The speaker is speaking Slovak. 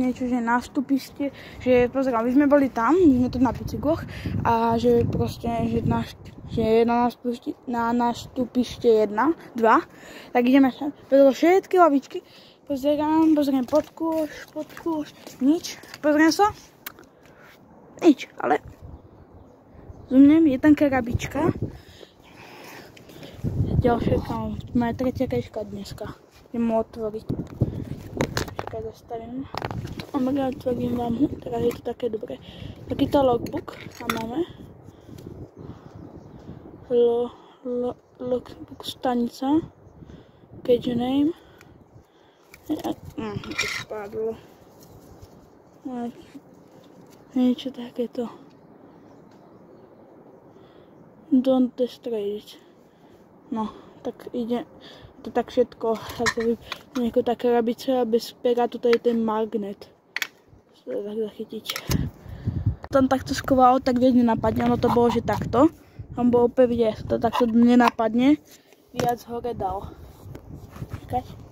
Niečo, že na stupište, že pozerám, my sme boli tam, my sme tu na bicykloch a že proste, že na nástupište 1, 2, tak ideme sa, pretože všetky lavičky, pozerám pod kôš, nič, pozerám sa, nič, ale zumnem, je tam karabička, ďalšie tam, moja tretia keška dneska, idem mu otvoriť. Zastavím. A otvorím vám ho, teraz je to také dobré. Takýto logbook tam máme. Logbook stanica. Page name. To spadlo. Niečo takéto. Don't destroy it. No, tak ide. To tak všetko, nejaká taká krabica bez pera, toto je ten magnet. Sa tak zachytiť. Tam takto skoval, tak viac nenapadne, ono to bolo, že takto. Tam bolo pevne, to takto nenapadne, viac hore dal. Čakať.